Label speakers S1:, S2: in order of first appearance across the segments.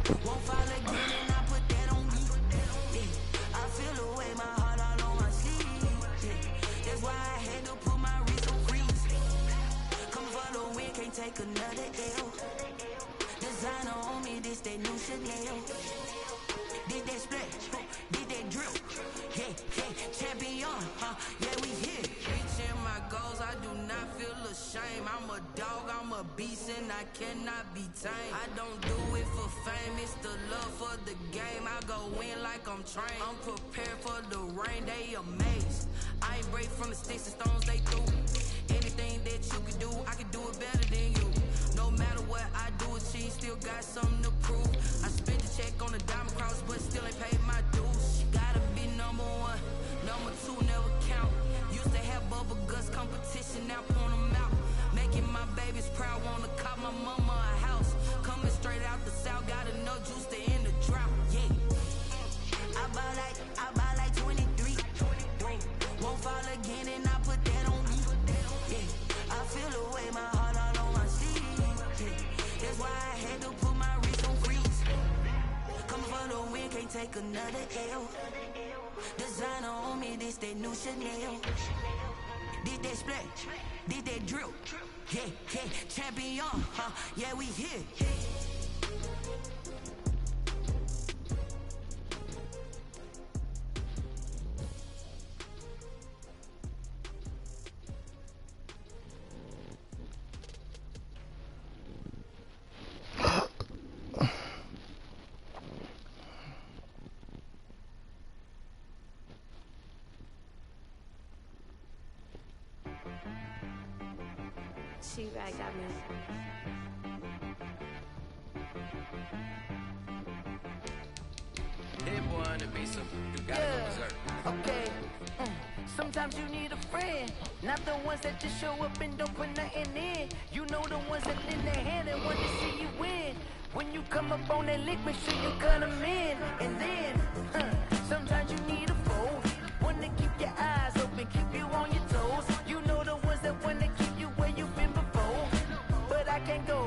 S1: Won't fall again and I put that on me. Yeah. I feel the way, my heart all on my sleeve. Yeah. That's why I had to put my wrist on freeze. Come for the win, can't take another L. Designer on me, this that new Chanel. Did that split, did that drill. Yeah, champion, yeah, we here. Reaching my goals, I do not feel ashamed. I'm a dog, I'm a beast, and I cannot be tamed. I don't do it for fame, it's the love for the game. I go in like I'm trained. I'm prepared for the rain, they amazed. I ain't break from the sticks and stones they threw. Anything that you can do, I can do it better than you. No matter what I do, achieve, still got something to prove. I spent the check on the diamond cross, but still ain't paid my dues. Gotta be number one, number two never count. Used to have bubble guts competition, now point them out. Making my babies proud, wanna call my mama a house. Coming straight out the south, got enough juice to end the drought. Yeah, I buy like 23. Won't fall again and I put that on me. Yeah, I feel the way, my heart all on my sleeve. Yeah, that's why I had to put my wrist on freeze. Coming for the win, can't take another L. Designer on me, this that new Chanel. Did that split, did that drill. Yeah, champion, yeah, we here.
S2: She-Rag got me.
S1: Hey boy, on the beat, so you gotta go berserk.
S3: Okay. Sometimes you need a friend, not the ones that just show up and don't put nothing in. You know the ones that lend their hand and want to see you win. When you come up on that lick, make sure you cut them in. And then, sometimes you need a foe, one to keep your eyes open, keep you on your toes. You know the ones that want to keep you where you've been before. But I can't go,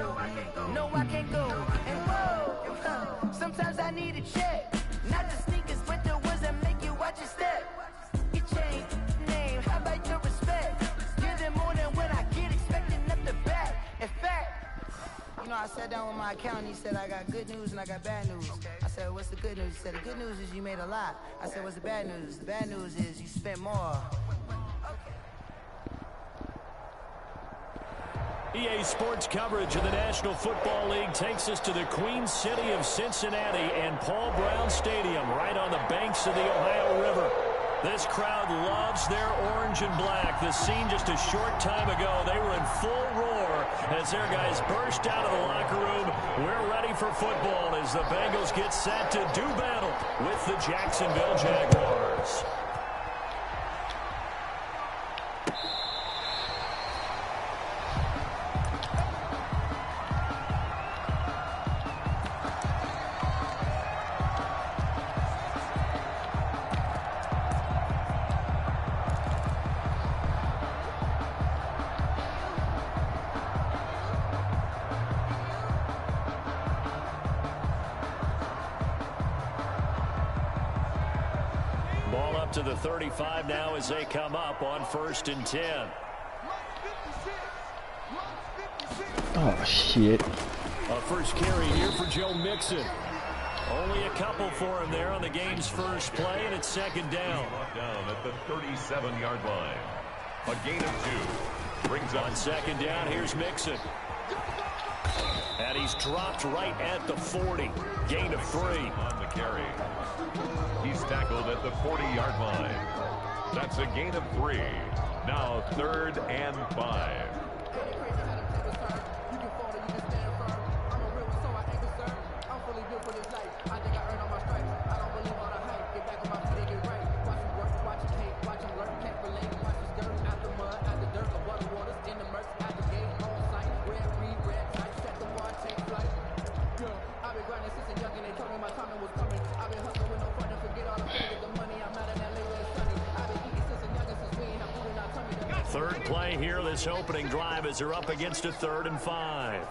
S3: no I can't go. And whoa, sometimes I need a check. Not the sneakers, but the ones that make you watch your step. You change name, how about your respect? Give them more than what I get, expecting nothing back. In fact, you know, I sat down with my accountant, he said I got good news and I got bad news. I said, what's the good news? He said, the good news is you made a lot. I said, what's the bad news? The bad news is you spent more.
S4: EA Sports coverage of the National Football League takes us to the Queen City of Cincinnati and Paul Brown Stadium right on the banks of the Ohio River. This crowd loves their orange and black. The scene just a short time ago, they were in full roar as their guys burst out of the locker room. We're ready for football as the Bengals get set to do battle with the Jacksonville Jaguars. To the 35 now as they come up on 1st and 10.
S5: Oh, shit.
S4: A first carry here for Joe Mixon. Only a couple for him there on the game's first play, and it's 2nd down.
S6: Down at the 37-yard line. A gain of 2. Brings up
S4: on 2nd down, here's Mixon. And he's dropped right at the 40. Gain of 3.
S6: On the carry. He's tackled at the 40-yard line. That's a gain of 3. Now 3rd and 5.
S4: Third play here, this opening drive as they're up against a 3rd and 5.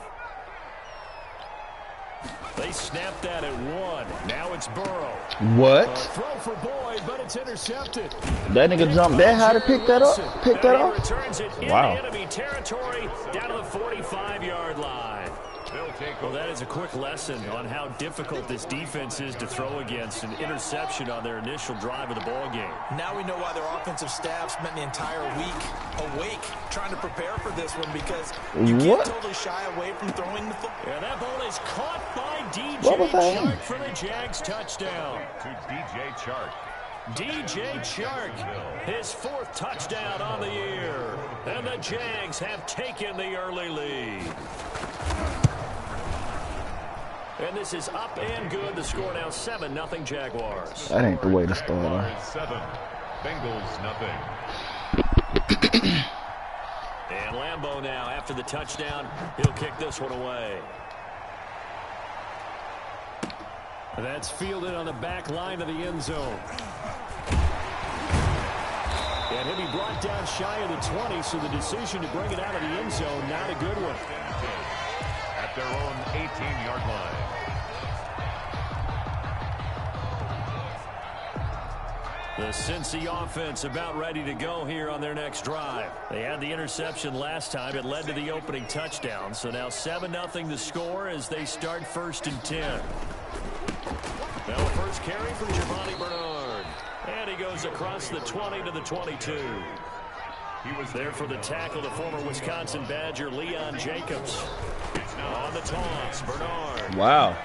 S4: They snapped that at 1. Now it's Burrow.
S5: What?
S4: Throw for Boyd, but it's intercepted.
S5: That nigga jumped that high to pick that up? Pick that up?
S4: Returns it
S5: Wow.
S4: into enemy territory down to the 45-yard line. Well, that is a quick lesson on how difficult this defense is to throw against. An interception on their initial drive of the ball game.
S7: Now we know why their offensive staff spent the entire week awake trying to prepare for this one, because you can't totally shy away from throwing the football.
S4: And that ball is caught by DJ Chark for the Jags touchdown.
S6: To DJ Chark.
S4: DJ Chark, his 4th touchdown on the year. And the Jags have taken the early lead. And this is up and good. The score now 7-0 Jaguars.
S5: That ain't the way to start.
S6: Jaguars 7, Bengals nothing.
S4: And Lambeau now, after the touchdown, he'll kick this one away. That's fielded on the back line of the end zone. And he'll be brought down shy of the 20, so the decision to bring it out of the end zone, not a good one.
S6: At their own 18-yard line.
S4: The Cincy offense about ready to go here on their next drive. They had the interception last time. It led to the opening touchdown. So now 7-0 the score as they start 1st and 10. Now the first carry from Giovanni Bernard. And he goes across the 20 to the 22. He was there for the tackle, the former Wisconsin Badger, Leon Jacobs. On the toss, Bernard.
S5: Wow.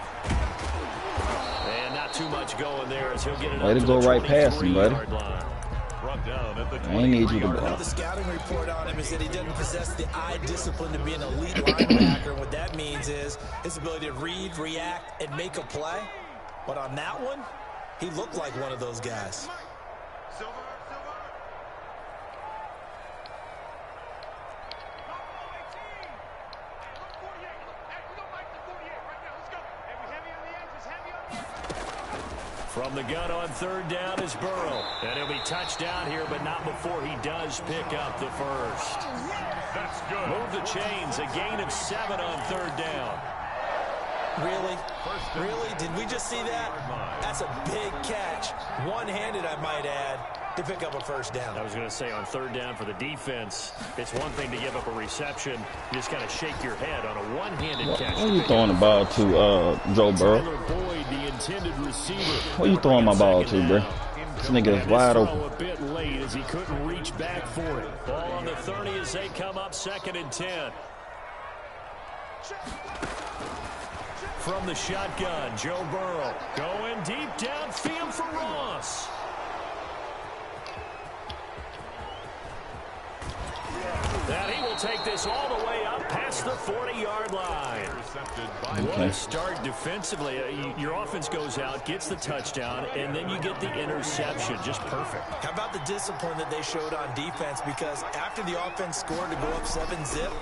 S4: And not too much going there as he'll get it
S5: Way
S4: up
S5: to go right past him, buddy.
S6: Brought down at the
S5: I need you to
S7: Now, the scouting report on him is that he doesn't possess the eye discipline to be an elite linebacker. And what that means is his ability to read, react, and make a play. But on that one, he looked like one of those guys.
S4: From the gun on 3rd down is Burrow. And he'll be touched down here, but not before he does pick up the first.
S6: That's good.
S4: Move the chains, a gain of 7 on 3rd down.
S7: Really? Really? Did we just see that? That's a big catch. One-handed, I might add, to pick up a first down.
S4: I was going to say on 3rd down for the defense, it's one thing to give up a reception. You just got to shake your head on a one-handed catch.
S5: What are you throwing the ball to, Joe Burrow?
S4: Boyd, the intended receiver.
S5: What are you throwing my ball to, bro? This nigga is wide open.
S4: A bit late as he couldn't reach back for it. Ball on the 30 as they come up 2nd and 10. From the shotgun, Joe Burrow going deep downfield for Ross. And he will take this all the way up past the 40-yard line. What a start defensively. Your offense goes out, gets the touchdown, and then you get the interception. Just perfect.
S7: How about the discipline that they showed on defense? Because after the offense scored to go up 7-zip,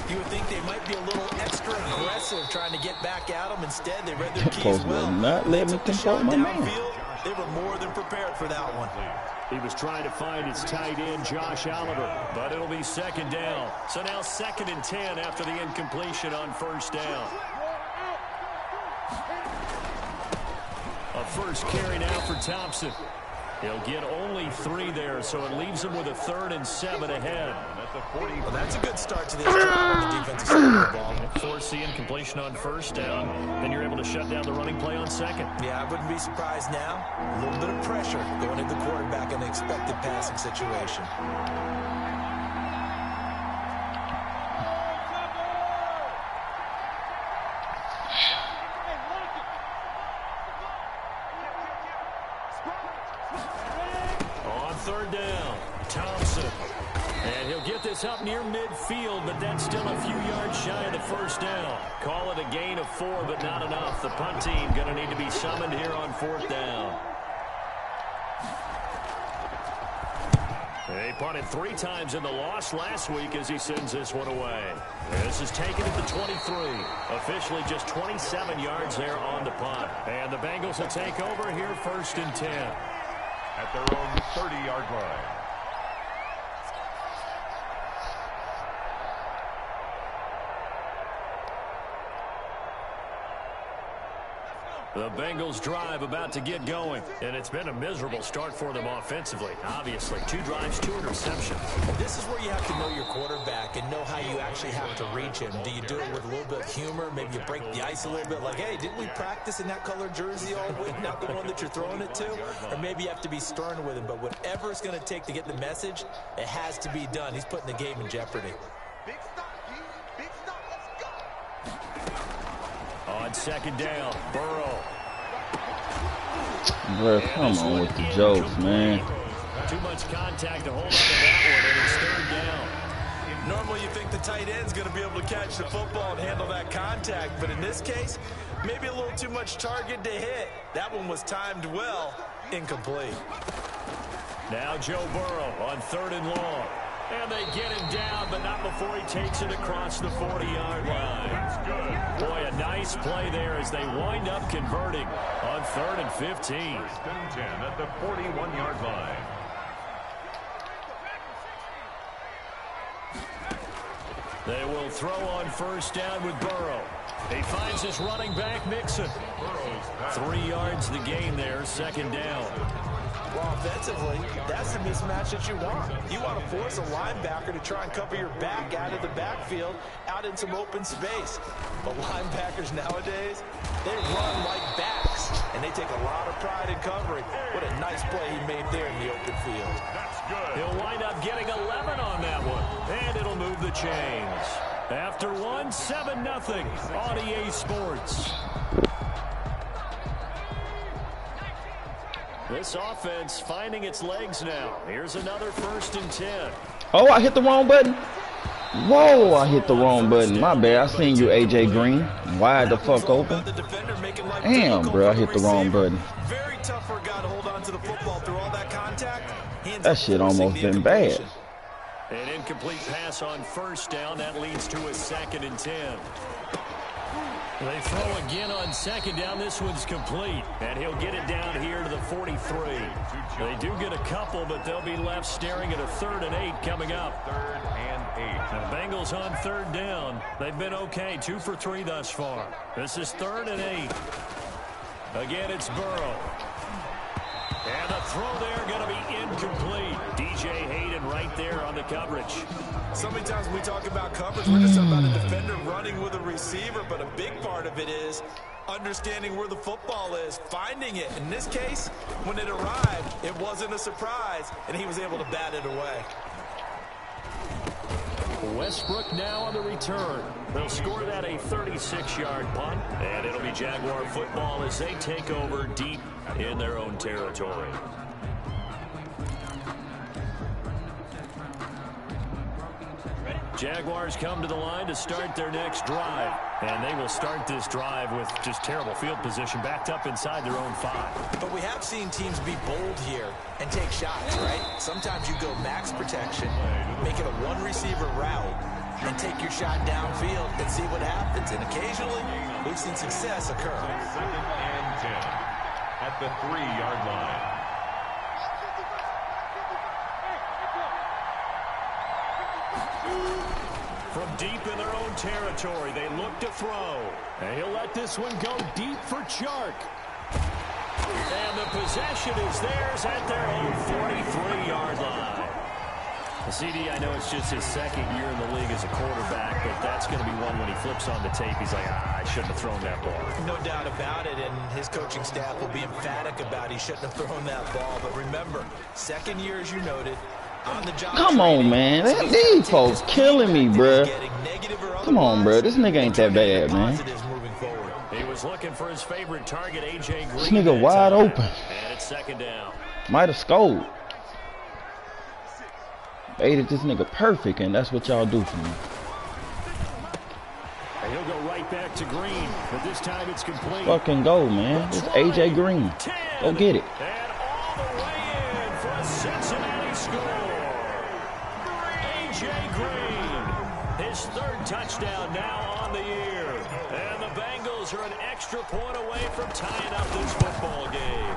S7: you would think they might be a little extra aggressive trying to get back at them. Instead, they read their keys well.
S5: Not let me control my man.
S7: They were more than prepared for that one.
S4: He was trying to find his tight end, Josh Oliver, but it'll be 2nd down. So now 2nd and 10 after the incompletion on 1st down. A first carry now for Thompson. He'll get only 3 there, so it leaves him with a 3rd and 7 ahead.
S7: Well, that's a good start to this drive on the defensive side of the ball.
S4: Force the incompletion on 1st down, then you're able to shut down the running play on 2nd.
S7: Yeah, I wouldn't be surprised now. A little bit of pressure going into the quarterback in an expected passing situation.
S4: On 3rd down, Thompson. And he'll get this up near midfield, but that's still a few yards shy of the 1st down. Call it a gain of 4, but not enough. The punt team going to need to be summoned here on 4th down. They punted 3 times in the loss last week as he sends this one away. This is taken at the 23. Officially just 27 yards there on the punt. And the Bengals will take over here 1st and 10.
S6: At their own 30-yard line.
S4: The Bengals drive about to get going, and it's been a miserable start for them offensively. Obviously, 2 drives, 2 interceptions.
S7: This is where you have to know your quarterback and know how you actually have to reach him. Do you do it with a little bit of humor? Maybe you break the ice a little bit like, hey, didn't we practice in that colored jersey all week, not the one that you're throwing it to? Or maybe you have to be stern with him, but whatever it's going to take to get the message, it has to be done. He's putting the game in jeopardy.
S4: On second down, Burrow.
S5: Bro, come on with the jokes, man.
S4: Too much contact to hold on to that one, and it's third down.
S7: Normally you think the tight end's going to be able to catch the football and handle that contact, but in this case, maybe a little too much target to hit. That one was timed well, incomplete.
S4: Now Joe Burrow on 3rd and long. And they get him down, but not before he takes it across the 40-yard line. Boy, a nice play there as they wind up converting on 3rd and 15.
S6: 1st and 10 at the 41-yard line.
S4: They will throw on 1st down with Burrow. He finds his running back, Mixon. 3 yards the gain there, 2nd down.
S7: Well, offensively, that's the mismatch that you want. You want to force a linebacker to try and cover your back out of the backfield, out in some open space. But linebackers nowadays, they run like backs, and they take a lot of pride in covering. What a nice play he made there in the open field.
S6: That's good.
S4: He'll wind up getting 11 on that one, and it'll move the chains. After one, 7-0 on EA Sports. This offense finding its legs now. Here's another 1st and 10.
S5: Oh, I hit the wrong button. Whoa, I hit the wrong button. My bad. I seen you, A.J. Green. Wide the fuck open. Damn, bro, I hit the wrong button.
S7: Very tough for a guy to hold on to the football through all that contact.
S5: That shit almost been bad.
S4: An incomplete pass on 1st down. That leads to a 2nd and 10. They throw again on 2nd down. This one's complete. And he'll get it down here to the 43. They do get a couple, but they'll be left staring at a 3rd and 8 coming up.
S6: 3rd and 8.
S4: The Bengals on 3rd down. They've been okay. 2 for 3 thus far. This is 3rd and 8. Again, it's Burrow. And the throw there going to be incomplete. DJ Hayden right there on the coverage.
S7: So many times when we talk about coverage, we're just talking about a defender running with a receiver, but a big part of it is understanding where the football is, finding it. In this case, when it arrived, it wasn't a surprise, and he was able to bat it away.
S4: Westbrook now on the return. They'll score that a 36-yard punt, and it'll be Jaguar football as they take over deep in their own territory. Jaguars come to the line to start their next drive, and they will start this drive with just terrible field position, backed up inside their own 5.
S7: But we have seen teams be bold here and take shots, right? Sometimes you go max protection, make it a one-receiver route, and take your shot downfield and see what happens. And occasionally, we've seen success occur.
S6: 2nd and 10 at the 3-yard line.
S4: From deep in their own territory, they look to throw. And he'll let this one go deep for Chark. And the possession is theirs at their own 43-yard line. CD, I know it's just his 2nd year in the league as a quarterback, but that's going to be one when he flips on the tape. He's like, I shouldn't have thrown that ball.
S7: No doubt about it, and his coaching staff will be emphatic about he shouldn't have thrown that ball. But remember, 2nd year, as you noted, on the job.
S5: Come on, man. These folks killing me, bro. Come on, bro. This nigga ain't that bad, man.
S4: He was looking for his favorite target, A.J. Green.
S5: This nigga wide open.
S4: And it's 2nd down.
S5: Might have scored. Baited this nigga perfect, and that's what y'all do for me.
S4: And he'll go right back to Green, but this time it's complete.
S5: Fucking go, man. It's A.J. Green. Go get it.
S4: And all the way in for a Cincinnati score. A.J. Green, his 3rd touchdown now on the year. And the Bengals are an extra point away from tying up this football game.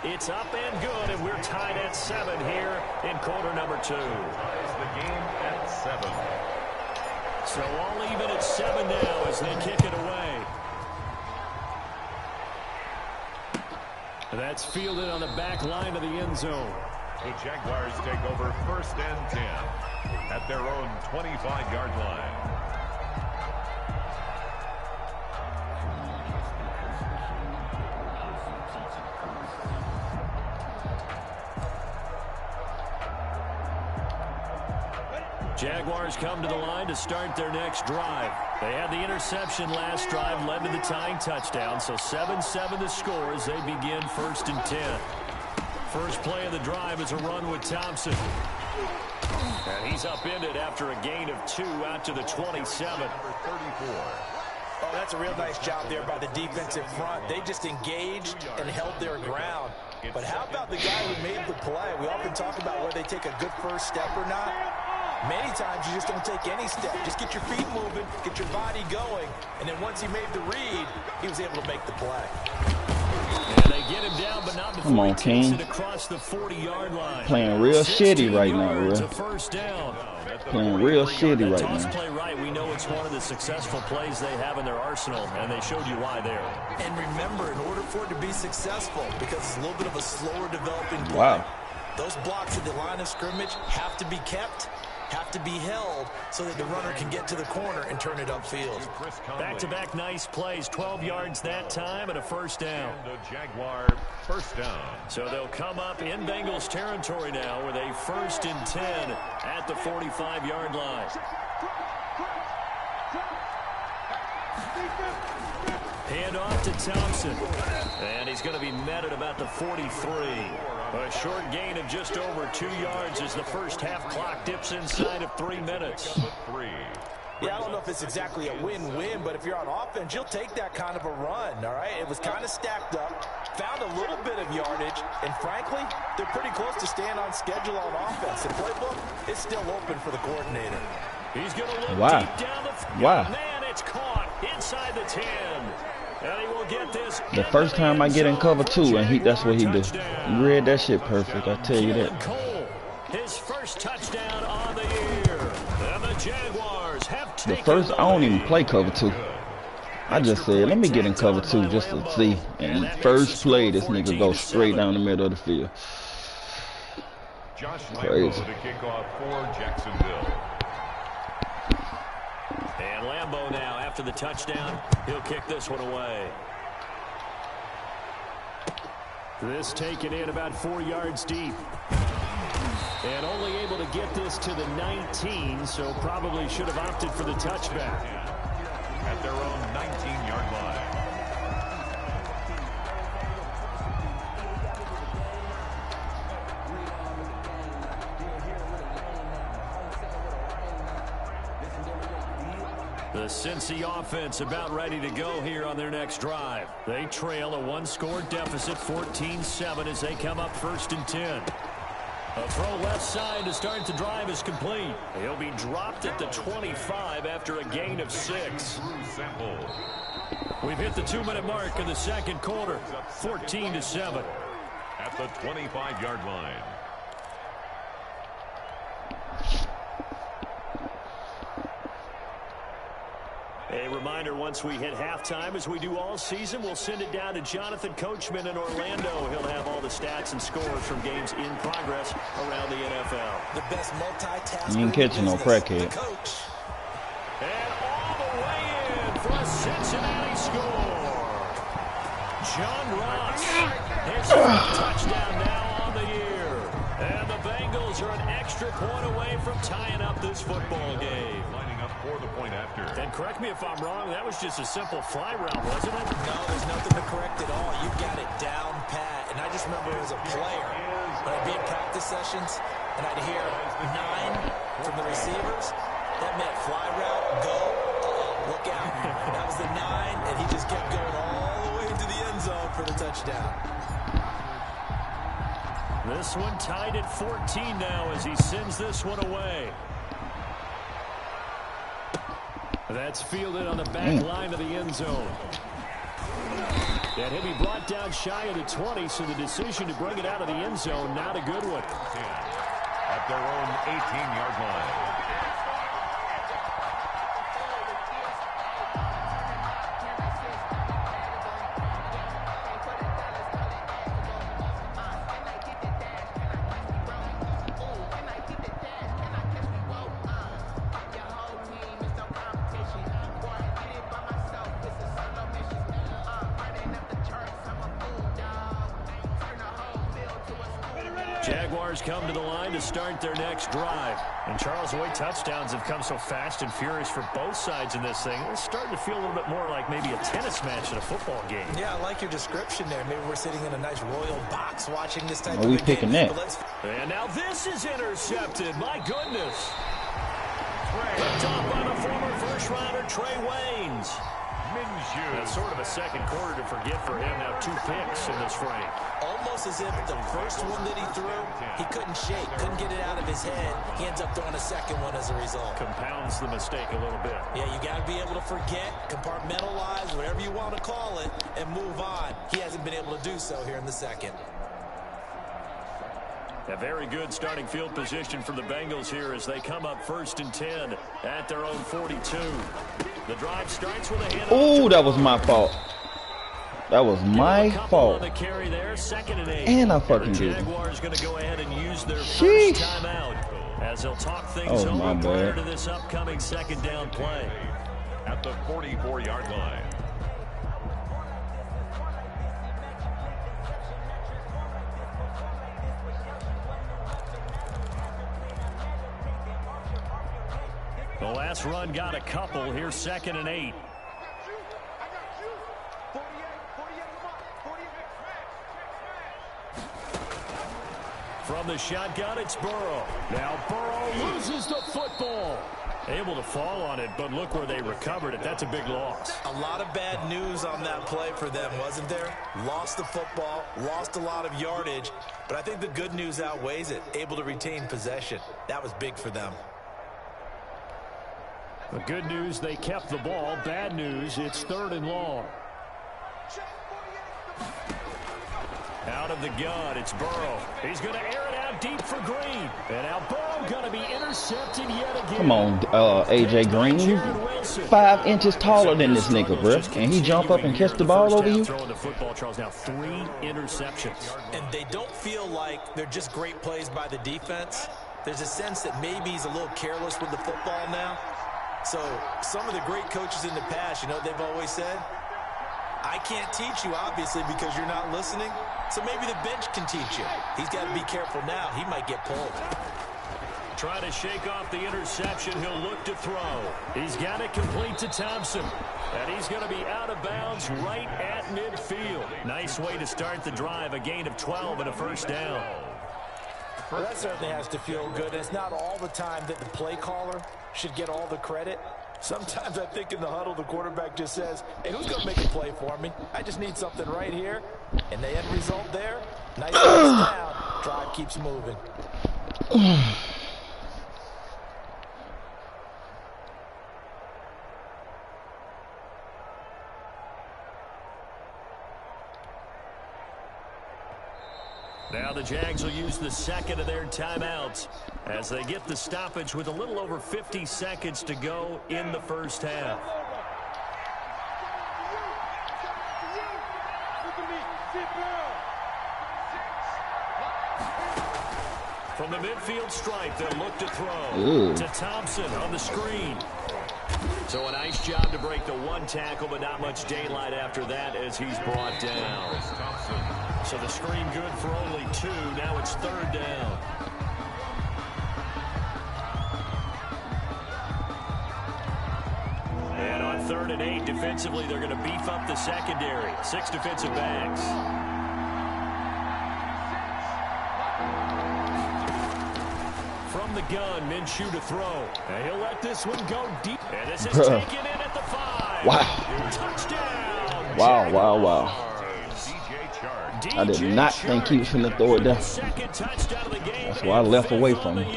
S4: It's up and good, and we're tied at 7 here in quarter number 2.
S6: Ties the game at 7.
S4: So all even at 7 now as they kick it away. That's fielded on the back line of the end zone.
S6: The Jaguars take over 1st and 10 at their own 25-yard line.
S4: Jaguars come to the line to start their next drive. They had the interception last drive, led to the tying touchdown, so 7-7 the score as they begin 1st and 10. First play of the drive is a run with Thompson. And he's upended after a gain of 2 out to the 27.
S6: Number 34.
S7: Oh, that's a real nice job there by the defensive front. They just engaged and held their ground. But how about the guy who made the play? We often talk about whether they take a good first step or not. Many times you just don't take any step. Just get your feet moving, get your body going, and then once he made the read, he was able to make the play.
S4: And they get him down, but not before he takes it across the 40-yard line.
S5: Playing real shitty right now, bro.
S4: First down.
S5: Playing real shitty right now.
S4: Play right. We know it's one of the successful plays they have in their arsenal, and they showed you why there.
S7: And remember, in order for it to be successful, because it's a little bit of a slower developing play,
S5: wow,
S7: those blocks at the line of scrimmage have to be kept, have to be held so that the runner can get to the corner and turn it upfield.
S4: Back-to-back nice plays, 12 yards that time and a first down.
S6: And the Jaguar first down.
S4: So they'll come up in Bengals territory now with a 1st and 10 at the 45-yard line. Hand off to Thompson. And he's going to be met at about the 43. A short gain of just over 2 yards as the first half clock dips inside of 3 minutes.
S7: Yeah, I don't know if it's exactly a win-win, but if you're on offense, you'll take that kind of a run, all right? It was kind of stacked up, found a little bit of yardage, and frankly, they're pretty close to staying on schedule on offense. The playbook is still open for the coordinator.
S4: He's going to look
S5: wow.
S4: deep down the field.
S5: Wow.
S4: Man, it's caught inside the 10. And he will get this.
S5: The first time I get in cover 2, and that's what he do. He read that shit perfect, I tell you that.
S4: Cole, his first touchdown on the year. And the Jaguars have taken
S5: The first, I don't even play cover 2. I just said, let me get in cover 2 just to see. And first play, this nigga goes straight down the middle of the field. Crazy.
S6: To kick off for Jacksonville.
S4: And Lambeau now, after the touchdown, he'll kick this one away. This taken in about 4 yards deep. And only able to get this to the 19, so probably should have opted for the touchback.
S6: At their own 19-yard line.
S4: The Cincy offense about ready to go here on their next drive. They trail a 1-score deficit, 14-7, as they come up 1st and 10. A throw left side to start the drive is complete. He'll be dropped at the 25 after a gain of 6. We've hit the 2-minute mark in the second quarter, 14-7.
S6: At the 25-yard line.
S4: A reminder, once we hit halftime, as we do all season, we'll send it down to Jonathan Coachman in Orlando. He'll have all the stats and scores from games in progress around the NFL.
S7: The best multitasker.
S5: You ain't catching no crackhead.
S7: Coach.
S4: And all the way in for a Cincinnati score. John Ross, his touchdown now on the year. And the Bengals are an extra point away from tying up this football game.
S6: Lining up for the point after.
S4: And correct me if I'm wrong, that was just a simple fly route, wasn't it?
S7: No, there's nothing to correct at all. You got it down pat. And I just remember as a player, when I'd be in practice sessions, and I'd hear 9 from the receivers, that meant fly route, go, look out. That was the 9, and he just kept going all the way into the end zone for the touchdown.
S4: This one tied at 14 now as he sends this one away. That's fielded on the back line of the end zone. And he'll be brought down shy of the 20, so the decision to bring it out of the end zone, not a good one.
S6: At their own 18-yard line.
S4: Jaguars come to the line to start their next drive. And Charles, the way touchdowns have come so fast and furious for both sides in this thing, it's starting to feel a little bit more like maybe a tennis match in a football game.
S7: Yeah, I like your description there. Maybe we're sitting in a nice royal box watching this type of
S5: we
S7: game.
S5: picking that.
S4: And now this is intercepted. My goodness. Picked off by the former first-rounder Trey Waynes. That's sort of a second quarter to forget for him. Now 2 picks in this frame.
S7: Almost as if the first one that he threw, he couldn't shake, couldn't get it out of his head. He ends up throwing a second one as a result.
S4: Compounds the mistake a little bit.
S7: Yeah, you got to be able to forget, compartmentalize, whatever you want to call it, and move on. He hasn't been able to do so here in the second.
S4: A very good starting field position for the Bengals here as they come up 1st and 10 at their own 42. The drive starts with a hit.
S5: Oh, that was my fault. That was my fault.
S4: The carry there, 2nd and 8.
S5: And I fucking did.
S4: The Jaguars going to go ahead and use their first timeout as they'll talk things over prior to this upcoming 2nd down play.
S6: At the 44-yard line.
S4: The last run got a couple. Here's 2nd and 8. From the shotgun, it's Burrow. Now Burrow loses the football. Able to fall on it, but look where they recovered it. That's a big loss.
S7: A lot of bad news on that play for them, wasn't there? Lost the football, lost a lot of yardage, but I think the good news outweighs it. Able to retain possession. That was big for them.
S4: The good news, they kept the ball. Bad news, it's 3rd and long. Out of the gun, it's Burrow. He's going to air it out deep for Green. And now Burrow going to be intercepted yet again.
S5: Come on, A.J. Green. You 5 inches taller than this nigga, bro. And he jump up and catch the ball over you?
S4: Throwing the football, Charles, now 3 interceptions.
S7: And they don't feel like they're just great plays by the defense. There's a sense that maybe he's a little careless with the football now. So some of the great coaches in the past, you know what they've always said? I can't teach you, obviously, because you're not listening. So maybe the bench can teach you. He's got to be careful now. He might get pulled.
S4: Trying to shake off the interception. He'll look to throw. He's got it complete to Thompson. And he's going to be out of bounds right at midfield. Nice way to start the drive. A gain of 12 and a 1st down.
S7: Well, that certainly has to feel good. And it's not all the time that the play caller should get all the credit. Sometimes I think in the huddle, the quarterback just says, hey, who's going to make a play for me? I just need something right here. And the end result there, nice down. Drive keeps moving.
S4: Now the Jags will use the 2nd of their timeouts as they get the stoppage with a little over 50 seconds to go in the 1st half. From the midfield stripe, they'll look to throw to Thompson on the screen. So a nice job to break the 1 tackle, but not much daylight after that as he's brought down. So the screen good for only 2. Now it's 3rd down. And on 3rd and 8, defensively, they're going to beef up the secondary. 6 defensive backs. From the gun, Minshew to throw. And he'll let this one go deep. And this is taken in at the 5.
S5: Wow.
S4: Touchdown.
S5: Wow, wow, wow. I did not think he was going to throw it down. That's why I left away from him.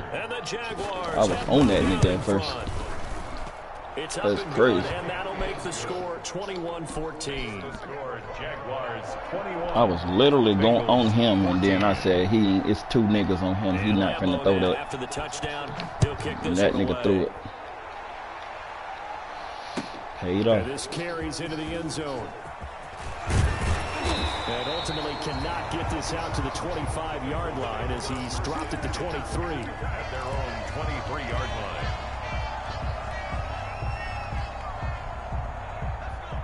S5: I was on that nigga at first. That's crazy.
S4: And that'll make the score 21-14.
S5: I was literally going on him, and then I said, it's 2 niggas on him. He's not going to throw that.
S4: After the touchdown, he'll kick this
S5: And that nigga threw it. Paid off.
S4: This carries into the end zone. And ultimately cannot get this out to the 25-yard line as he's dropped at the 23.
S6: At their own 23-yard line.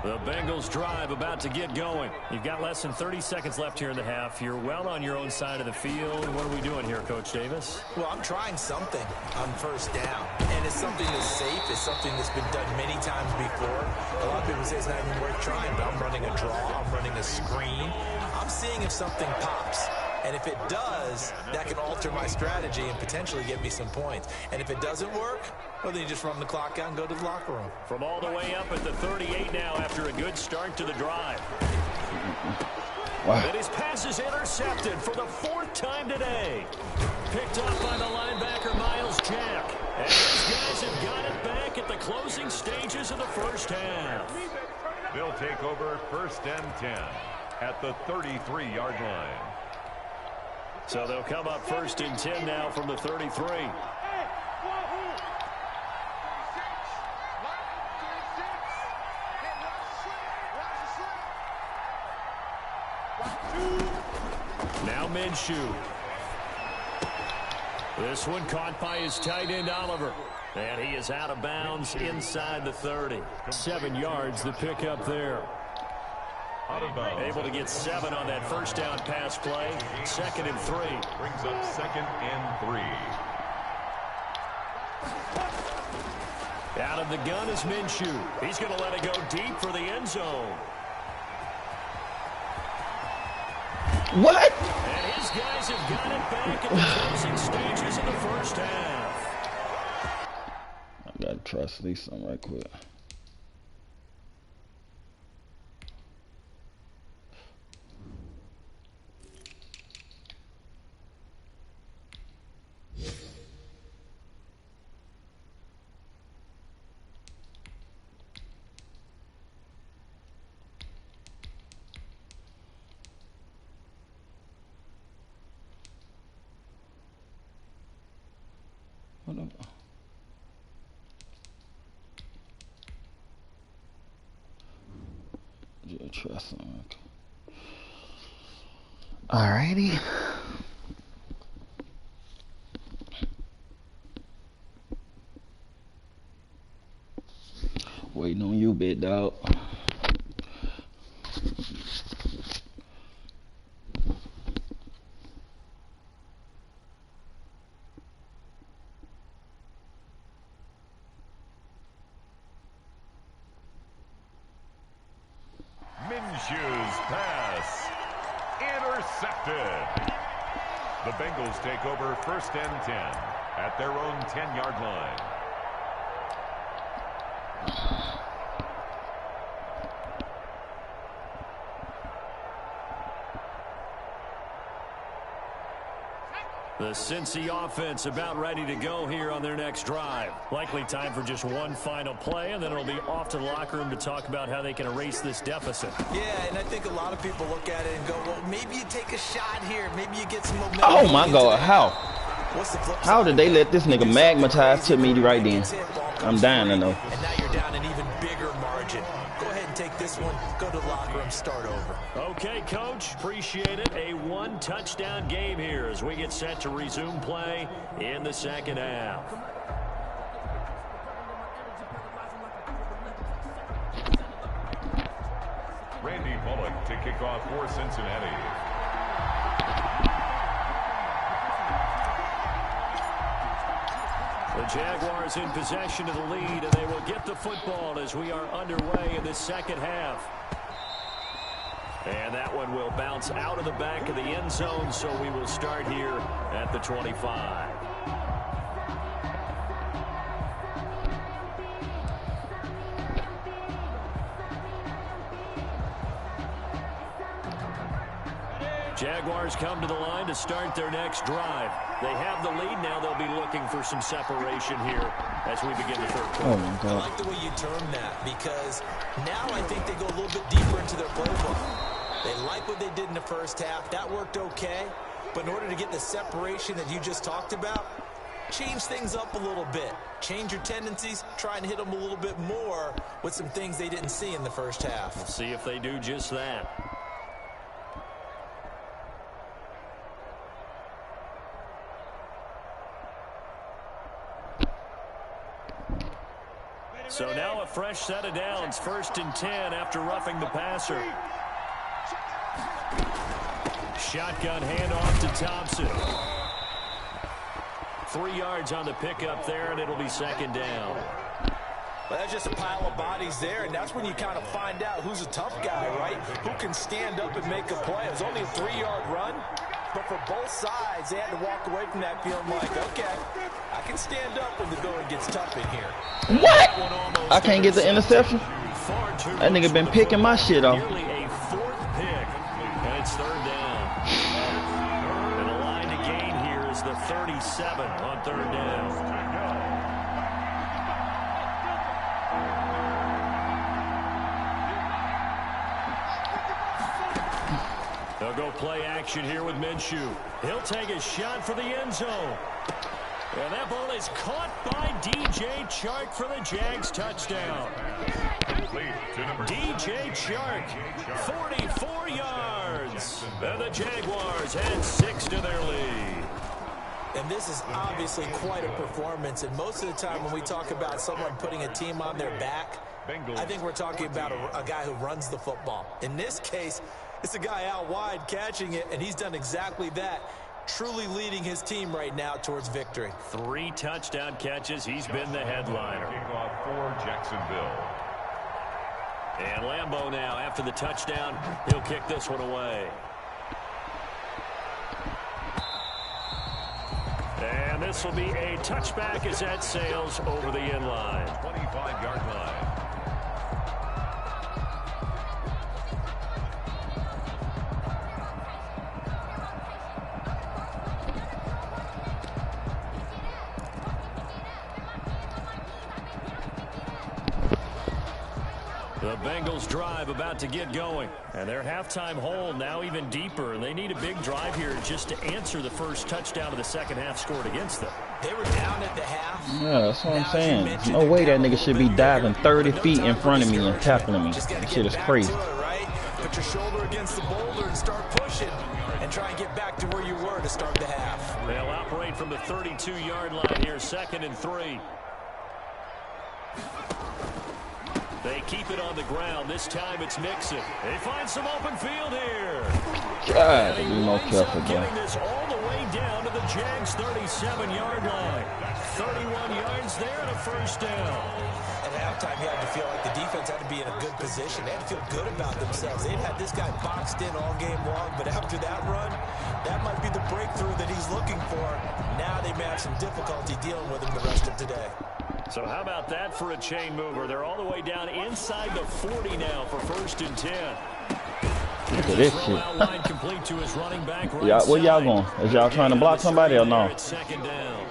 S4: The Bengals drive about to get going. You've got less than 30 seconds left here in the half. You're well on your own side of the field. What are we doing here, Coach Davis?
S7: Well, I'm trying something on first down. And it's something that's safe. It's something that's been done many times before. A lot of people say it's not even worth trying, but I'm running a draw. I'm running a screen. I'm seeing if something pops. And if it does, that can alter my strategy and potentially get me some points. And if it doesn't work, well, then you just run the clock out and go to the locker room.
S4: From all the way up at the 38 now after a good start to the drive.
S5: Wow.
S4: And his pass is intercepted for the 4th time today. Picked up by the linebacker, Miles Jack. And these guys have got it back at the closing stages of the first half.
S6: They'll take over 1st and 10 at the 33-yard line.
S4: So they'll come up 1st and 10 now from the 33. Now Minshew. This one caught by his tight end, Oliver. And he is out of bounds inside the 30. 7 yards the pickup there. Able to get 7 on that first down pass play. 2nd and 3.
S6: Brings up 2nd and 3.
S4: Out of the gun is Minshew. He's going to let it go deep for the end zone.
S5: What?
S4: And his guys have got it back at the closing stages of the first half.
S5: I gotta trust these something right quick. Trust them. Alrighty. Waiting on you, big dog.
S6: Minshew's pass intercepted. The Bengals take over 1st and 10 at their own 10-yard line.
S4: The Cincy offense about ready to go here on their next drive. Likely time for just one final play, and then it'll be off to the locker room to talk about how they can erase this deficit.
S7: Yeah, and I think a lot of people look at it and go, well, maybe you take a shot here. Maybe you get some momentum.
S5: Oh, my God. How did they let this nigga magnetize to me right then? I'm dying to know.
S7: And now you're down an even bigger margin. Go ahead and take this one, go to the locker room, start over.
S4: Okay, Coach, appreciate it. A 1-touchdown game here as we get set to resume play in the second half.
S6: Randy Bullock to kick off for Cincinnati.
S4: The Jaguars in possession of the lead, and they will get the football as we are underway in this second half. And that one will bounce out of the back of the end zone, so we will start here at the 25. Jaguars come to the line to start their next drive. They have the lead now. They'll be looking for some separation here as we begin the third quarter.
S5: Oh my God.
S7: I like the way you term that because now I think they go a little bit deeper into their playbook. They like what they did in the first half. That worked okay. But in order to get the separation that you just talked about, change things up a little bit. Change your tendencies. Try and hit them a little bit more with some things they didn't see in the first half.
S4: We'll see if they do just that. So now a fresh set of downs, 1st and 10 after roughing the passer. Shotgun handoff to Thompson. 3 yards on the pickup there, and it'll be 2nd down.
S7: Well, that's just a pile of bodies there, and that's when you kind of find out who's a tough guy, right? Who can stand up and make a play. It was only a 3-yard run, but for both sides, they had to walk away from that feeling like, okay, I can stand up when the going gets tough in here.
S5: What? I can't get the interception? That nigga been picking my shit off.
S4: Nearly a 4th pick, and it's 3rd down. And the line to gain here is the 37 on 3rd down. They'll go play action here with Minshew. He'll take a shot for the end zone. And that ball is caught by DJ Chark for the Jags touchdown. DJ Chark, 44 yards. And the Jaguars had 6 to their lead.
S7: And this is obviously quite a performance. And most of the time when we talk about someone putting a team on their back, I think we're talking about a guy who runs the football. In this case, it's a guy out wide catching it, and he's done exactly that, truly leading his team right now towards victory.
S4: 3 touchdown catches. He's been the headliner.
S6: Kickoff for Jacksonville.
S4: And Lambeau now, after the touchdown, he'll kick this one away. And this will be a touchback as that sails over the end line.
S6: 25-yard line.
S4: The Bengals drive about to get going. And their halftime hole now even deeper. And they need a big drive here just to answer the first touchdown of the second half scored against them.
S7: They were down at the half.
S5: Yeah, that's what I'm saying. There's no way that nigga should be diving 30 feet in front of me and tackling me. That shit is crazy.
S7: Right? Put your shoulder against the boulder and start pushing. And try and get back to where you were to start the half.
S4: They'll operate from the 32-yard line here, 2nd and 3. They keep it on the ground. This time it's Mixon. They find some open field here.
S5: God, be more careful, bro.
S4: Getting this all the way down to the Jags' 37-yard line. 31 yards there and a 1st down.
S7: At halftime, you had to feel like the defense had to be in a good position. They had to feel good about themselves. They'd had this guy boxed in all game long, but after that run, that might be the breakthrough that he's looking for. Now they may have some difficulty dealing with him the rest of today.
S4: So how about that for a chain mover? They're all the way down inside the 40 now for 1st and 10.
S5: Look at this shit.
S4: Complete to his running back right
S5: Yeah, where y'all going? Is y'all trying to block somebody or no?
S4: 2nd down.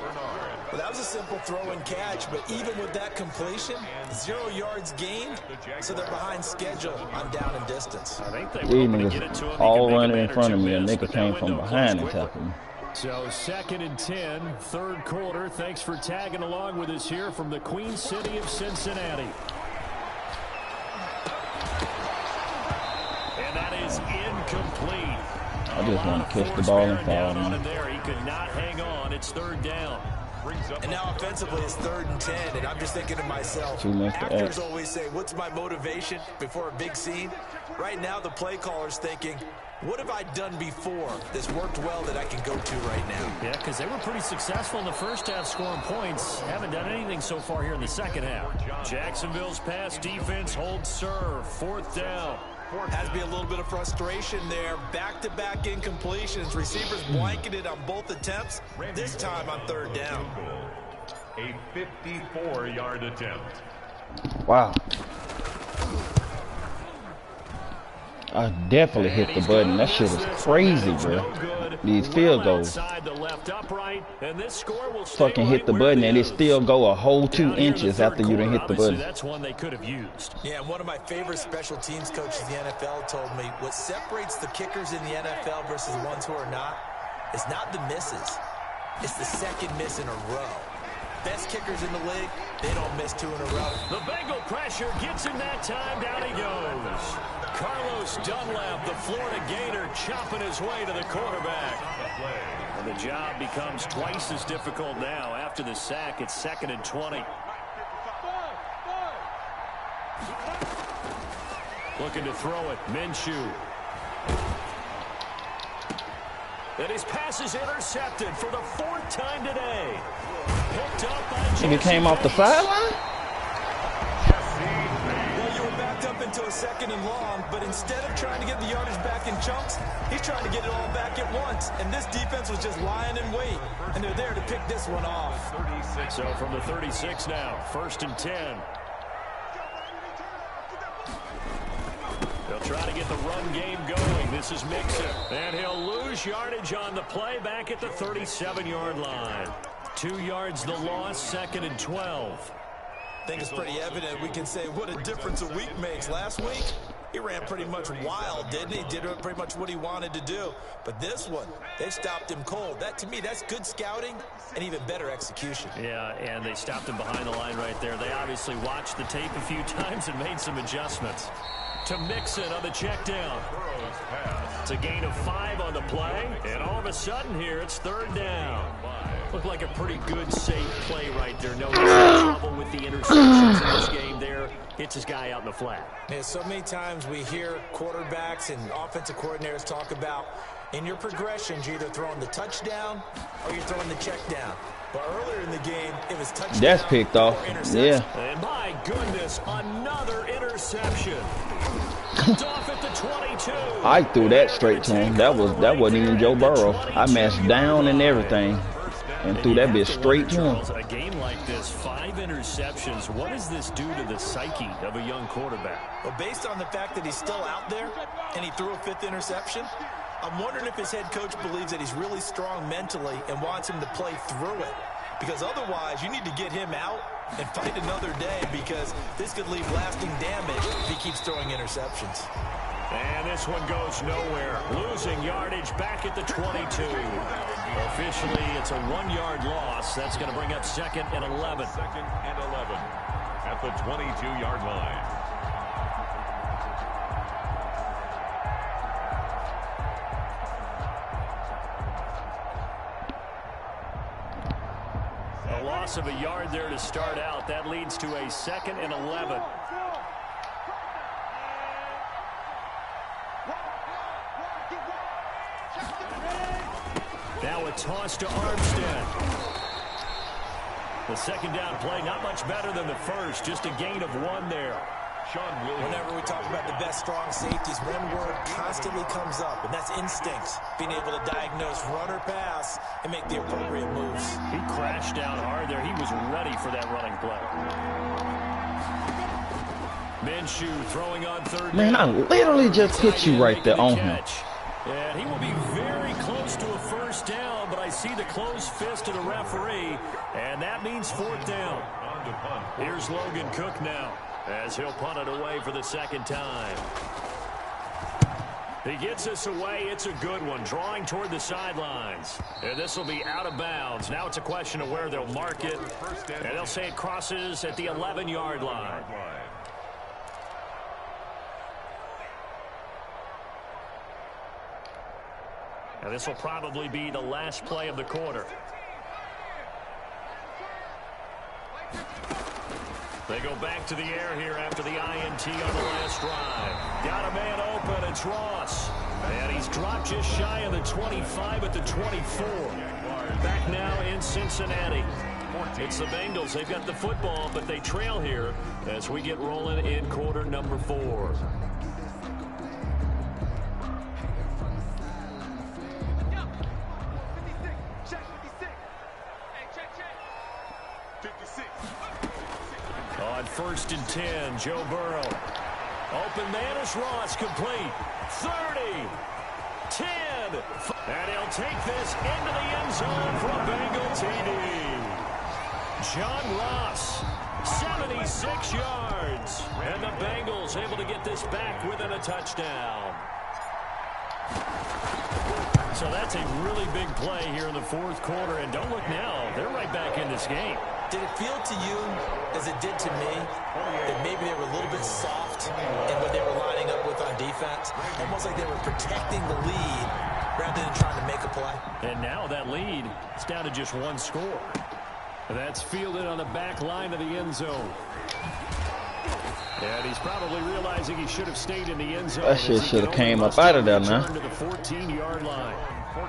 S7: Well, that was a simple throw and catch, but even with that completion, 0 yards gained, so they're behind schedule on down and distance.
S4: I think they
S5: These
S4: were to get it to
S5: niggas
S4: him.
S5: all running in front of me. A nigga came from behind and tackled me.
S4: So 2nd and 10, 3rd quarter. Thanks for tagging along with us here from the Queen City of Cincinnati. And that is incomplete.
S5: I just want to catch the ball and fall, man.
S4: He could not hang on. It's 3rd down.
S7: And now offensively it's 3rd and 10, and I'm just thinking to myself, actors always say, what's my motivation before a big scene? Right now the play caller's thinking, what have I done before that's worked well that I can go to right now?
S4: Yeah, because they were pretty successful in the first half scoring points. Haven't done anything so far here in the second half. Jacksonville's pass defense holds serve. 4th down.
S7: Has to be a little bit of frustration there. Back-to-back incompletions. Receivers blanketed on both attempts. This time on 3rd down.
S6: A 54-yard attempt.
S5: Wow. I definitely hit the button. That shit is crazy, bro. These field goals. Fucking hit the button and it still go a whole 2 inches after you done hit the button.
S4: That's one they could have used.
S7: Yeah, one of my favorite special teams coaches in the NFL told me what separates the kickers in the NFL versus the ones who are not is not the misses. It's the second miss in a row. Best kickers in the league, they don't miss 2 in a row.
S4: The Bengal pressure gets him that time. Down he goes. Carlos Dunlap, the Florida Gator, chopping his way to the quarterback. And the job becomes twice as difficult now. After the sack, it's 2nd and 20. Looking to throw it. Minshew. And his pass is intercepted for the 4th time today. Picked up by
S5: Nigga came off the sideline?
S7: Well, you were backed up into a 2nd and long, but instead of trying to get the yardage back in chunks, he's trying to get it all back at once. And this defense was just lying in wait, and they're there to pick this one off.
S4: So from the 36 now, 1st and 10. They'll try to get the run game going. This is Mixon. And he'll lose yardage on the play back at the 37-yard line. 2 yards the loss, 2nd and 12.
S7: I think it's pretty evident. We can say what a difference a week makes. Last week, he ran pretty much wild, didn't he? Did pretty much what he wanted to do. But this one, they stopped him cold. That, to me, that's good scouting and even better execution.
S4: Yeah, and they stopped him behind the line right there. They obviously watched the tape a few times and made some adjustments. To Mixon on the check down. It's a gain of 5 on the play, and all of a sudden here it's 3rd down. Looked like a pretty good, safe play right there. No trouble with the interceptions in this game there. Hits his guy out in the flat.
S7: Yeah, so many times we hear quarterbacks and offensive coordinators talk about in your progressions, you're either throwing the touchdown or you're throwing the check down. But earlier in the game, it was touchdown.
S5: That's picked off. Yeah.
S4: And my goodness, another interception. Off at the 22.
S5: I threw that straight to him. That wasn't even Joe Burrow. I matched down and everything and threw that bitch straight to him.
S4: A game like this, 5 interceptions. What does this do to the psyche of a young quarterback?
S7: Well, based on the fact that he's still out there and he threw a 5th interception, I'm wondering if his head coach believes that he's really strong mentally and wants him to play through it. Because otherwise, you need to get him out and fight another day, because this could leave lasting damage if he keeps throwing interceptions.
S4: And this one goes nowhere. Losing yardage back at the 22. Officially, it's a 1-yard loss. That's going to bring up 2nd and 11.
S6: 2nd and 11 at the 22-yard line.
S4: A loss of a yard there to start out. That leads to a 2nd and 11. Now a toss to Armstead. The 2nd down play, not much better than the first. Just a gain of 1 there.
S7: Whenever we talk about the best strong safeties, one word constantly comes up, and that's instincts. Being able to diagnose run or pass and make the appropriate moves.
S4: He crashed down hard there. He was ready for that running play. Minshew throwing on 3rd.
S5: Man, I literally just hit you right there on him.
S4: And he will be very close to a 1st down, but I see the closed fist of the referee, and that means 4th down. Here's Logan Cook now, as he'll punt it away for the 2nd time. He gets us away. It's a good one, drawing toward the sidelines. And this will be out of bounds. Now it's a question of where they'll mark it, and they'll say it crosses at the 11-yard line. Now this will probably be the last play of the quarter. They go back to the air here after the INT on the last drive. Got a man open. It's Ross. And he's dropped just shy of the 25 at the 24. Back now in Cincinnati. It's the Bengals. They've got the football, but they trail here as we get rolling in quarter number 4. On 1st and 10, Joe Burrow. Open man is Ross, complete. 30, 10, and he'll take this into the end zone for a Bengal TD. John Ross, 76 yards, and the Bengals able to get this back within a touchdown. So that's a really big play here in the 4th quarter, and don't look now, they're right back in this game.
S7: Did it feel to you, as it did to me, that maybe they were a little bit soft in what they were lining up with on defense? Almost like they were protecting the lead rather than trying to make a play.
S4: And now that lead is down to just 1 score. That's fielded on the back line of the end zone. And he's probably realizing he should have stayed in the end zone.
S5: That shit should have came up out of there now.
S4: To the 14-yard line.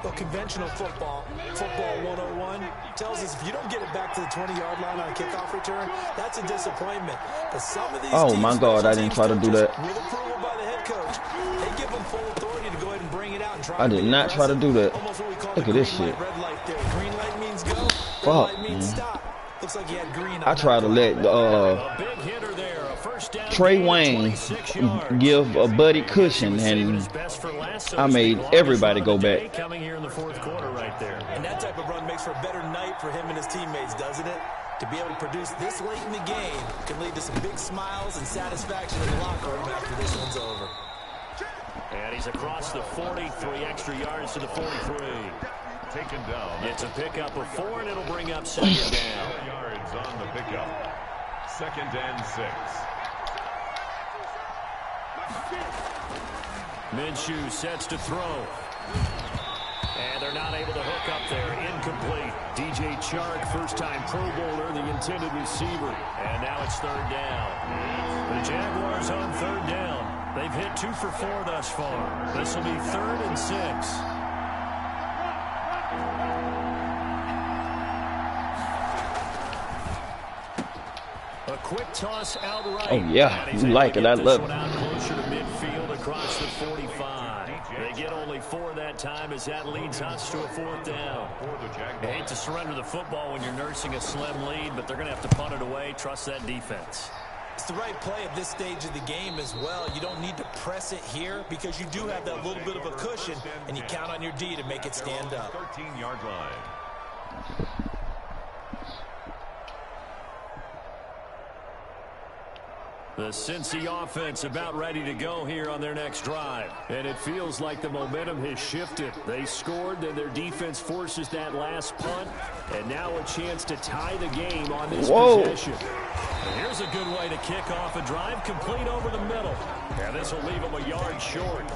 S7: Well, conventional football 101, tells us if you don't get it back to the 20-yard line on a kickoff return, that's a disappointment. But some of these
S5: oh my God, I didn't try to do that.
S7: With approval by the head coach, they give them full authority to go ahead and bring it out and try.
S5: I did not try to do that. Look at this shit.
S7: Red light there. Green light means go. Red
S5: Fuck,
S7: light means
S5: man.
S7: stop. Looks like he had green on
S5: I tried to let Trey Wayne give a buddy cushion, and I made everybody go back.
S4: Coming here in the fourth quarter right there.
S7: And that type of run makes for a better night for him and his teammates, doesn't it? To be able to produce this late in the game can lead to some big smiles and satisfaction in the locker room after this one's over.
S4: And he's across the 40, 3 extra yards to the 43.
S6: Taken down.
S4: It's a pickup of 4, and it'll bring up 2nd down.
S6: 4 yards on the pickup. 2nd and 6.
S4: Minshew sets to throw. And they're not able to hook up there. Incomplete. DJ Chark, first-time Pro Bowler, the intended receiver. And now it's 3rd down. The Jaguars on 3rd down. They've hit 2 for 4 thus far. This will be 3rd and 6. A quick toss out right.
S5: Oh yeah, you like it. I love it.
S4: Closer to midfield across the 45. They get only 4 that time as that leads us to a 4th down. I hate to surrender the football when you're nursing a slim lead, but they're going to have to punt it away. Trust that defense.
S7: It's the right play at this stage of the game as well. You don't need to press it here because you do have that little bit of a cushion, and you count on your D to make it stand up.
S6: 13-yard line.
S4: The Cincy offense about ready to go here on their next drive. And it feels like the momentum has shifted. They scored, then their defense forces that last punt. And now a chance to tie the game on this possession. And here's a good way to kick off a drive, complete over the middle. And this will leave them a yard short.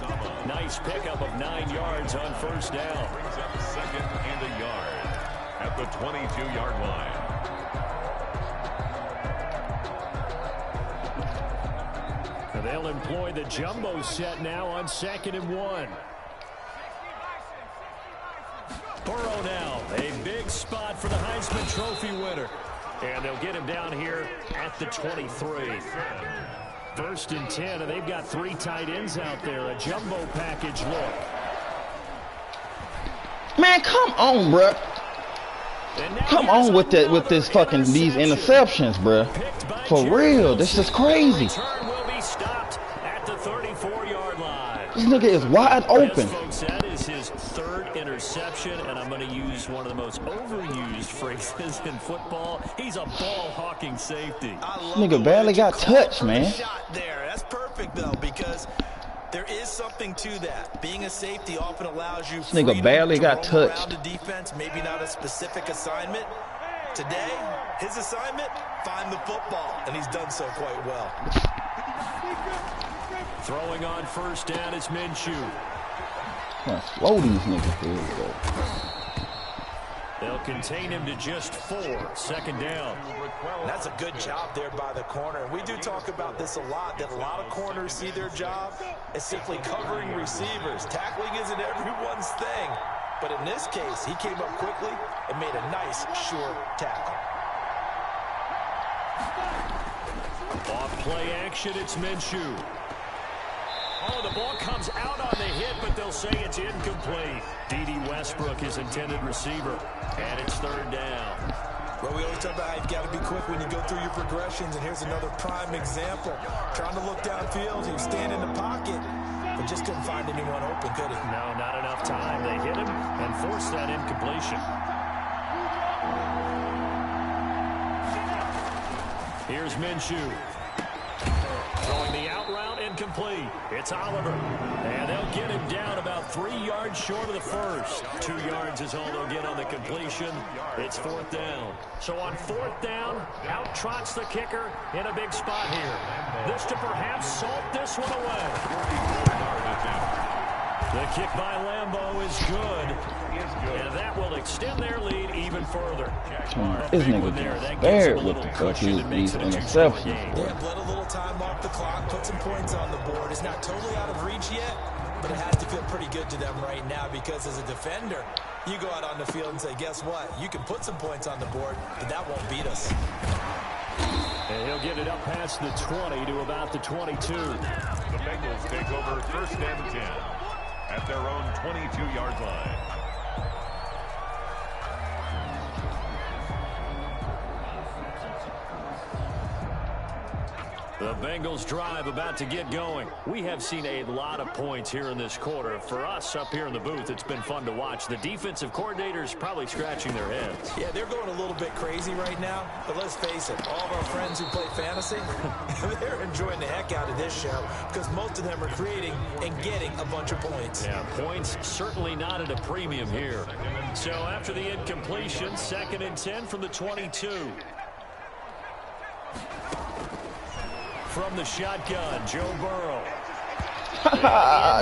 S4: Nice pickup of 9 yards on 1st down.
S6: Brings up a 2nd and a yard at the 22-yard line.
S4: They'll employ the jumbo set now on 2nd and 1. Burrow now, a big spot for the Heisman Trophy winner. And they'll get him down here at the 23. 1st and 10, and they've got 3 tight ends out there. A jumbo package look.
S5: Man, come on, bro. Come on with that, with this fucking these interceptions, bro. For real, this is crazy.
S4: Stopped at the 34-yard line.
S5: This nigga is wide open.
S4: Yes, folks, that is his 3rd interception, and I'm going to use one of the most overused phrases in football. He's a ball-hawking safety.
S5: Nigga barely got touched, man.
S7: Shot there. That's perfect, though, because there is something to that. Being a safety often allows you
S5: This nigga barely got touched.
S7: around the defense, maybe not a specific assignment. Today, his assignment, find the football, and he's done so quite well.
S4: Throwing on 1st down is Minshew.
S5: Slow these niggas. Here we go.
S4: They'll contain him to just 4. 2nd down.
S7: That's a good job there by the corner. We do talk about this a lot, that a lot of corners see their job as simply covering receivers. Tackling isn't everyone's thing. But in this case, he came up quickly and made a nice, short tackle.
S4: Off play action, it's Minshew. Oh, the ball comes out on the hit, but they'll say it's incomplete. D.D. Westbrook, his intended receiver, and it's 3rd down.
S7: Well, we always talk about how you've got to be quick when you go through your progressions, and here's another prime example. Trying to look downfield, he was standing in the pocket, but just couldn't find anyone open, could he?
S4: No, not enough time. They hit him and forced that incompletion. Here's Minshew. Throwing the out route, incomplete. It's Oliver. And they'll get him down about 3 yards short of the 1st. 2 yards is all they'll get on the completion. It's 4th down. So on 4th down, out trots the kicker in a big spot here. This to perhaps salt this one away. The kick by Lambeau is good. And that will extend their lead even further.
S5: This nigga gets spared with these interceptions.
S7: Yeah, let a little time off the clock, put some points on the board. It's not totally out of reach yet, but it has to feel pretty good to them right now because as a defender, you go out on the field and say, guess what? You can put some points on the board, but that won't beat us.
S4: And he'll get it up past the 20 to about the 22.
S6: The Bengals take over 1st and 10 at their own 22-yard line.
S4: The Bengals drive about to get going. We have seen a lot of points here in this quarter. For us up here in the booth, it's been fun to watch. The defensive coordinators probably scratching their heads.
S7: Yeah, they're going a little bit crazy right now. But let's face it, all of our friends who play fantasy, they're enjoying the heck out of this show because most of them are creating and getting a bunch of points.
S4: Yeah, points certainly not at a premium here. So after the incompletion, 2nd and 10 from the 22. From the shotgun, Joe Burrow.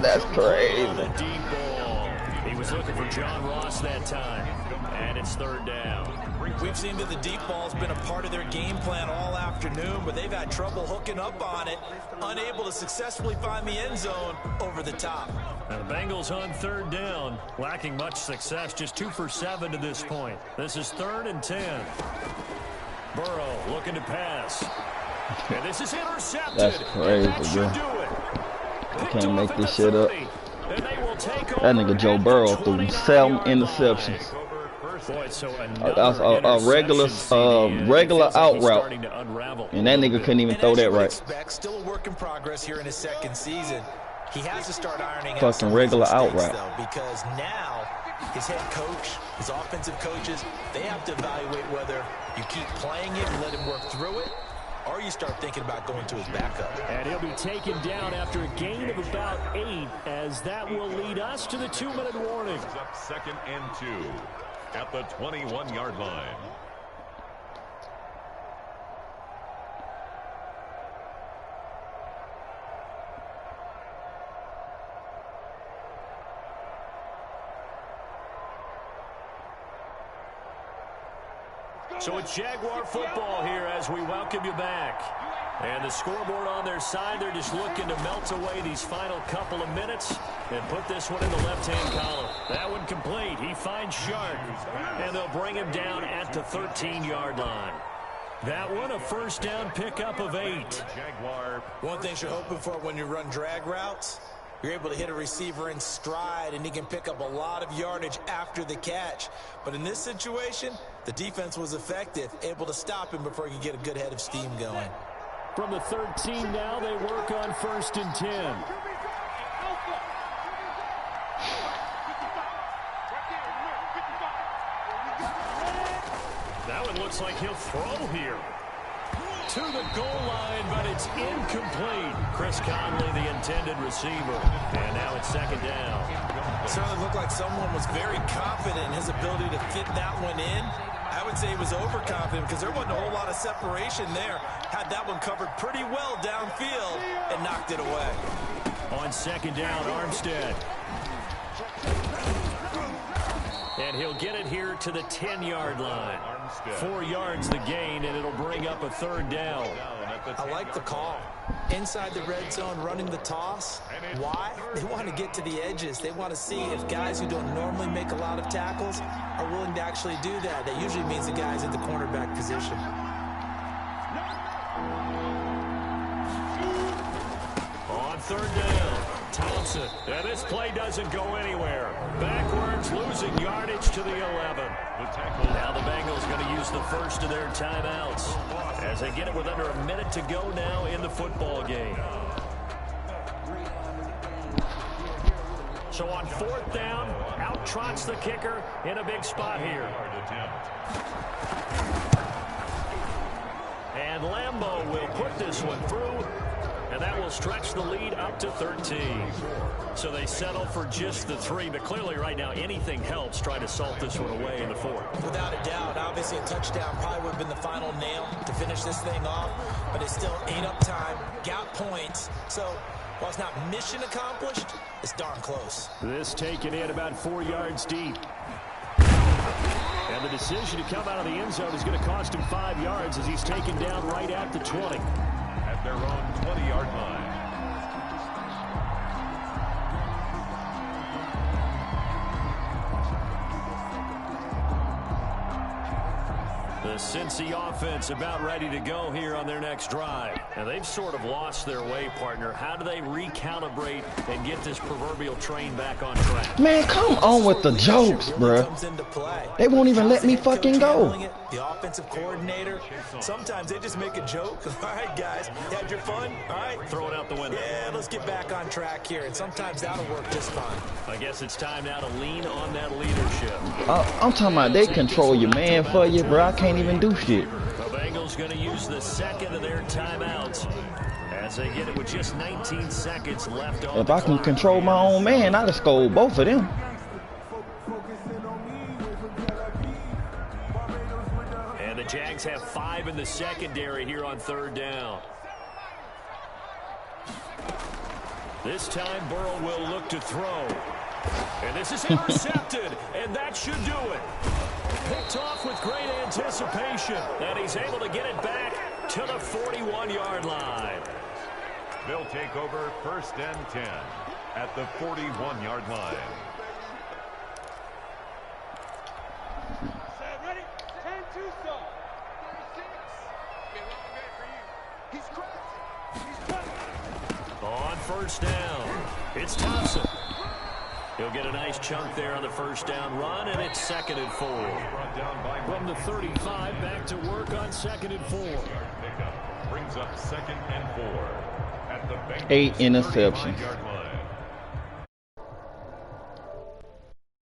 S5: That's crazy.
S4: The deep ball. He was looking for John Ross that time. And it's 3rd down.
S7: We've seen that the deep ball's been a part of their game plan all afternoon, but they've had trouble hooking up on it, unable to successfully find the end zone over the top.
S4: Now the Bengals on 3rd down, lacking much success, just 2 for 7 to this point. This is 3rd and 10. Burrow looking to pass. And this is intercepted.
S5: That's crazy, bro. I can't make this shit up. That nigga Joe Burrow threw 7 interceptions. That's a regular out route. And that nigga couldn't even throw that right.
S7: Still a work in progress here in his 2nd season. He has to start ironing out
S5: fucking regular out route.
S7: Because now his head coach, his offensive coaches, they have to evaluate whether you keep playing it and let him work through it, or you start thinking about going to his backup.
S4: And he'll be taken down after a gain of about 8, as that will lead us to the 2-minute warning.
S6: Up 2nd and 2 at the 21-yard line.
S4: So it's Jaguar football here as we welcome you back. And the scoreboard on their side, they're just looking to melt away these final couple of minutes and put this one in the left-hand column. That one complete. He finds Shark, and they'll bring him down at the 13-yard line. That one, a 1st down pickup of 8.
S7: One thing you're hoping for when you run drag routes, you're able to hit a receiver in stride, and he can pick up a lot of yardage after the catch. But in this situation, the defense was effective, able to stop him before he could get a good head of steam going.
S4: From the 13 now, they work on 1st and 10. That one looks like he'll throw here. To the goal line, but it's incomplete. Chris Conley, the intended receiver. And now it's 2nd down.
S7: It certainly looked like someone was very confident in his ability to fit that one in. I would say he was overconfident because there wasn't a whole lot of separation there. Had that one covered pretty well downfield and knocked it away.
S4: On 2nd down, Armstead. And he'll get it here to the 10-yard line. 4 yards the gain, and it'll bring up a 3rd down.
S7: I like the call. Inside the red zone, running the toss. Why? They want to get to the edges. They want to see if guys who don't normally make a lot of tackles are willing to actually do that. That usually means the guys at the cornerback position.
S4: On 3rd down, Thompson. And this play doesn't go anywhere. Backwards, losing yardage to the 11. Now the Bengals going to use the first of their timeouts as they get it with under a minute to go now in the football game. So on 4th down, out trots the kicker in a big spot here. And Lambeau will put this one through, and that will stretch the lead up to 13. So they settle for just the 3, but clearly right now anything helps try to salt this one away in the 4th.
S7: Without a doubt, obviously a touchdown probably would have been the final nail to finish this thing off, but it's still ate up time, got points. So While it's not mission accomplished, it's darn close.
S4: This taken in about 4 yards deep. And the decision to come out of the end zone is going to cost him 5 yards as he's taken down right at the 20.
S6: At their own 20-yard line.
S4: The Cincy offense about ready to go here on their next drive. And they've sort of lost their way, partner. How do they recalibrate and get this proverbial train back on track?
S5: Man, come on with the jokes, bruh. They won't even let me fucking go.
S7: The offensive coordinator, sometimes they just make a joke. All right, guys, you had your fun? All right.
S4: Throw it out the window.
S7: Yeah, let's get back on track here. And sometimes that'll work just fine.
S4: I guess it's time now to lean on that leadership.
S5: I'm talking about they control your man for you, bro. I can't even do shit.
S4: The Bengals going to use the second of their timeouts as they get it with just 19 seconds left on.
S5: If I can control my own man, I'd have scored both of them.
S4: And the Jags have 5 in the secondary here on 3rd down. This time Burrow will look to throw. And this is intercepted, and that should do it. Picked off with great anticipation, and he's able to get it back to the 41-yard line.
S6: They'll take over 1st and 10 at the 41-yard line.
S8: Ready? 10-2 stop.
S4: On 1st down, it's Thompson. He'll get a nice chunk there on the 1st down run, and it's 2nd and 4. From the 35, back to work on 2nd and 4.
S6: Brings up 2nd and 4 at the Bengals
S5: 8 interceptions.
S6: 35-yard line.